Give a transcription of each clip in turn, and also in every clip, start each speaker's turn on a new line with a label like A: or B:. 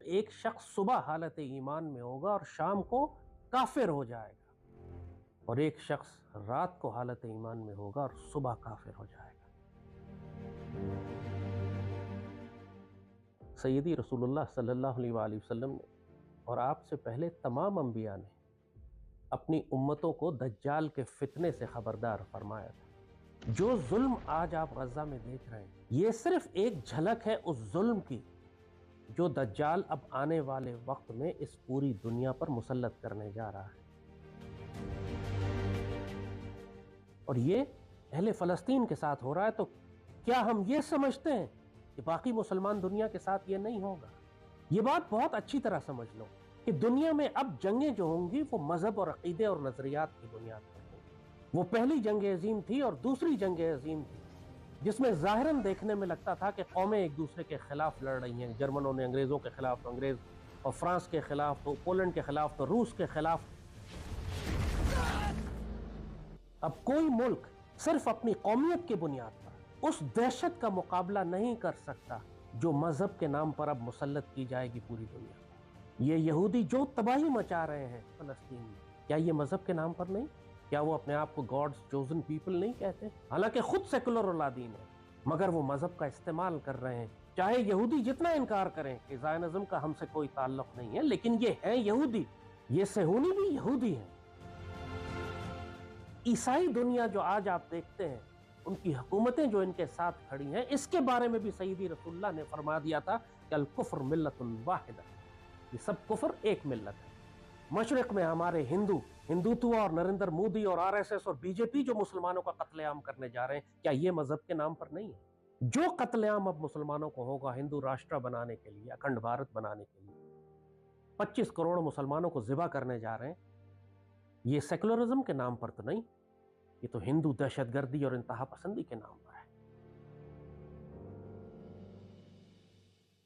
A: ایک شخص صبح حالت ایمان میں ہوگا اور شام کو کافر ہو جائے گا، اور ایک شخص رات کو حالت ایمان میں ہوگا اور صبح کافر ہو جائے گا۔ سیدی رسول اللہ صلی اللہ علیہ وآلہ وسلم نے اور آپ سے پہلے تمام انبیاء نے اپنی امتوں کو دجال کے فتنے سے خبردار فرمایا تھا۔ جو ظلم آج آپ غزہ میں دیکھ رہے ہیں، یہ صرف ایک جھلک ہے اس ظلم کی جو دجال اب آنے والے وقت میں اس پوری دنیا پر مسلط کرنے جا رہا ہے۔ اور یہ اہل فلسطین کے ساتھ ہو رہا ہے، تو کیا ہم یہ سمجھتے ہیں کہ باقی مسلمان دنیا کے ساتھ یہ نہیں ہوگا؟ یہ بات بہت اچھی طرح سمجھ لو کہ دنیا میں اب جنگیں جو ہوں گی وہ مذہب اور عقیدے اور نظریات کی بنیاد پر ہوں گی۔ وہ پہلی جنگ عظیم تھی اور دوسری جنگ عظیم تھی جس میں ظاہراً دیکھنے میں لگتا تھا کہ قومیں ایک دوسرے کے خلاف لڑ رہی ہیں۔ جرمنوں نے انگریزوں کے خلاف تو انگریز، اور فرانس کے خلاف تو پولینڈ کے خلاف تو روس کے خلاف۔ اب کوئی ملک صرف اپنی قومیت کی بنیاد پر اس دہشت کا مقابلہ نہیں کر سکتا جو مذہب کے نام پر اب مسلط کی جائے گی پوری دنیا میں۔ یہ یہودی جو تباہی مچا رہے ہیں فلسطین میں، کیا یہ مذہب کے نام پر نہیں؟ کیا وہ اپنے آپ کو گاڈز چوزن پیپل نہیں کہتے؟ حالانکہ خود سیکولر اولادین ہیں، مگر وہ مذہب کا استعمال کر رہے ہیں۔ چاہے یہودی جتنا انکار کریں کہ زائنزم کا ہم سے کوئی تعلق نہیں ہے، لیکن یہ ہیں یہودی، یہ صہیونی بھی یہودی ہیں۔ عیسائی دنیا جو آج آپ دیکھتے ہیں، ان کی حکومتیں جو ان کے ساتھ کھڑی ہیں، اس کے بارے میں بھی سیدی رسول اللہ نے فرما دیا تھا کہ الکفر ملت واحدہ، یہ سب کفر ایک ملت ہے۔ مشرق میں ہمارے ہندوتوا اور نریندر مودی اور RSS اور BJP جو مسلمانوں کا قتل عام کرنے جا رہے ہیں، کیا یہ مذہب کے نام پر نہیں ہے؟ جو قتل عام اب مسلمانوں کو ہوگا ہندو راشٹر بنانے کے لیے، اکھنڈ بھارت بنانے کے لیے، 25 کروڑ مسلمانوں کو ذبح کرنے جا رہے ہیں، یہ سیکولرزم کے نام پر تو نہیں، یہ تو ہندو دہشت گردی اور انتہا پسندی کے نام پر ہے۔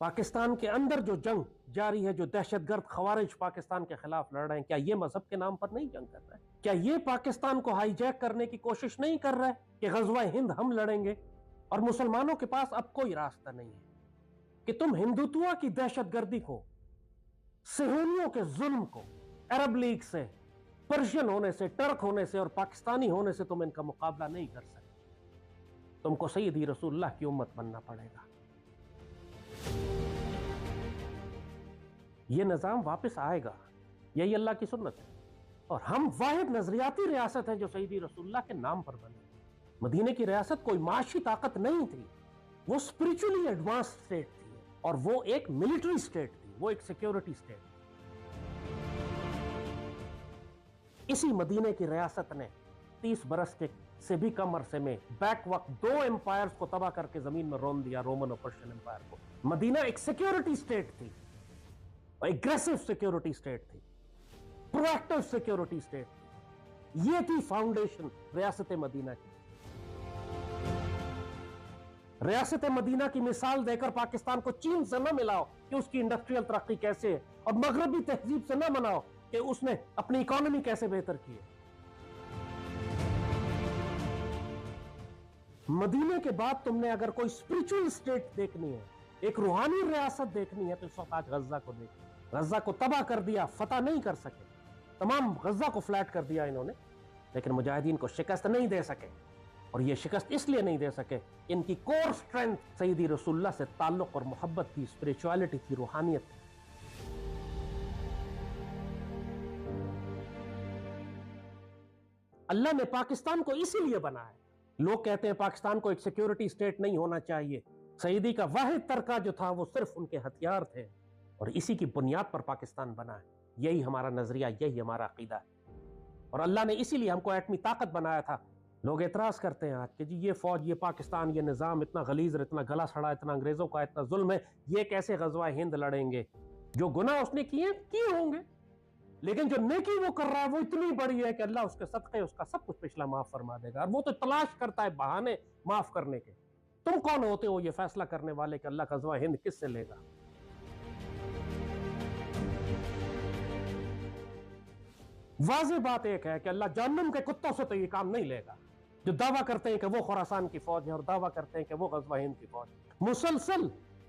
A: پاکستان کے اندر جو جنگ جاری ہے، جو دہشت گرد خوارج پاکستان کے خلاف لڑ رہے ہیں، کیا یہ مذہب کے نام پر نہیں جنگ کر رہے ہیں؟ کیا یہ پاکستان کو ہائی جیک کرنے کی کوشش نہیں کر رہے کہ غزوہ ہند ہم لڑیں گے؟ اور مسلمانوں کے پاس اب کوئی راستہ نہیں ہے کہ تم ہندوتوا کی دہشت گردی کو، صہیونیوں کے ظلم کو، عرب لیگ سے، پرشین ہونے سے، ٹرک ہونے سے اور پاکستانی ہونے سے تم ان کا مقابلہ نہیں کر سکتے۔ تم کو سیدی رسول اللہ کی امت بننا پڑے گا۔ یہ نظام واپس آئے گا، یہی اللہ کی سنت ہے، اور ہم واحد نظریاتی ریاست ہے جو سیدی رسول اللہ کے نام پر بنے۔ مدینہ کی ریاست کوئی معاشی طاقت نہیں تھی، وہ اسپرچولی ایڈوانس اسٹیٹ تھی، اور وہ ایک ملٹری اسٹیٹ تھی، وہ ایک سیکیورٹی اسٹیٹ تھی۔ اسی مدینہ کی ریاست نے 30 برس کے سے بھی کم عرصے میں بیک وقت 2 امپائرز کو تباہ کر کے زمین میں رون دیا، رومن اور پرشین امپائر کو۔ مدینہ ایک سیکیورٹی اسٹیٹ تھی، ایگریسو سیکیورٹی اسٹیٹ تھی، پرو ایکٹیو سیکیورٹی اسٹیٹ تھی۔ یہ تھی فاؤنڈیشن ریاست مدینہ کی۔ ریاست مدینہ کی مثال دے کر پاکستان کو چین سے نہ ملاؤ کہ اس کی انڈسٹریل ترقی کیسے ہے، اور مغربی تہذیب سے نہ مناؤ کہ اس نے اپنی اکانومی کیسے بہتر کی ہے۔ مدینہ کے بعد تم نے اگر کوئی اسپرچول اسٹیٹ دیکھنی ہے، ایک روحانی ریاست دیکھنی ہے، تو اس وقت آج غزہ کو دیکھیں۔ غزہ کو تباہ کر دیا، فتح نہیں کر سکے، تمام غزہ کو فلیٹ کر دیا انہوں نے، لیکن مجاہدین کو شکست نہیں دے سکے، اور یہ شکست اس لیے نہیں دے سکے، ان کی کور سٹرینتھ سیدی رسول اللہ سے تعلق اور محبت تھی، اسپریچوالٹی تھی، روحانیت تھی۔ اللہ نے پاکستان کو اسی لیے بنایا۔ لوگ کہتے ہیں پاکستان کو ایک سیکیورٹی اسٹیٹ نہیں ہونا چاہیے۔ سیدی کا واحد ترکہ جو تھا وہ صرف ان کے ہتھیار تھے، اور اسی کی بنیاد پر پاکستان بنا ہے۔ یہی ہمارا نظریہ، یہی ہمارا عقیدہ ہے، اور اللہ نے اسی لیے ہم کو ایٹمی طاقت بنایا تھا۔ لوگ اعتراض کرتے ہیں آج کہ جی یہ فوج، یہ پاکستان، یہ نظام اتنا غلیظ، اتنا گلا سڑا، اتنا انگریزوں کا اتنا ظلم ہے، یہ کیسے غزوہ ہند لڑیں گے؟ جو گناہ اس نے کیے ہوں گے، لیکن جو نیکی وہ کر رہا ہے وہ اتنی بڑی ہے کہ اللہ اس کے صدقے اس کا سب کچھ پچھلا معاف فرما دے گا، اور وہ تو تلاش کرتا ہے بہانے معاف کرنے کے۔ تم کون ہوتے ہو یہ فیصلہ کرنے والے کہ اللہ غزوہ ہند کس سے لے گا؟ واضح بات ایک ہے کہ اللہ جہنم کے کتوں سے تو یہ کام نہیں لے گا، جو دعویٰ کرتے ہیں کہ وہ خراسان کی فوج ہے اور دعویٰ کرتے ہیں کہ وہ غزوہ ہند کی فوج ہے۔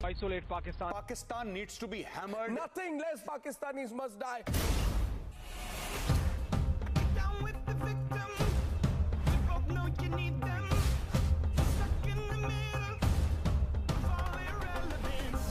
B: Isolate Pakistan.
C: Pakistan needs to be hammered.
D: Nothing less Pakistanis must die.
E: Down with the victims. We both know you need them. Stuck in the middle of all irrelevance.